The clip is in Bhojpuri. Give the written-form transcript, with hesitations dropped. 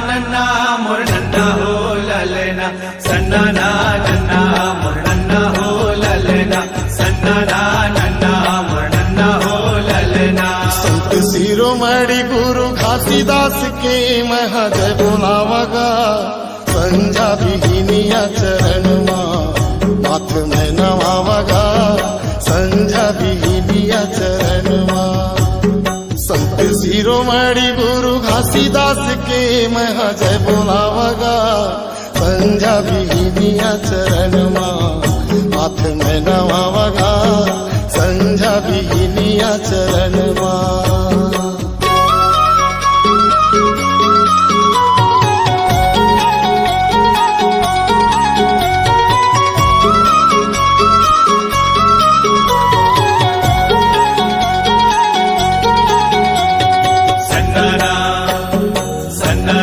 नन्ना मोर नन्ना हो ललना सन्ना ना नन्ना मोर नन्ना हो ललना सन्ना ना नन्ना मोर नन्ना हो ललना। संत शिरोमणि गुरु घासीदास के महाजय बोलावगा संजा विहीनिया चरण माथ में नवावगा संजा विहीनिया चरण संत शिरोमणि गुरु घासीदास के महाजय बोलावगा संजा विहीनिया चरण माथ में नवावगा संजा विहीनिया चरण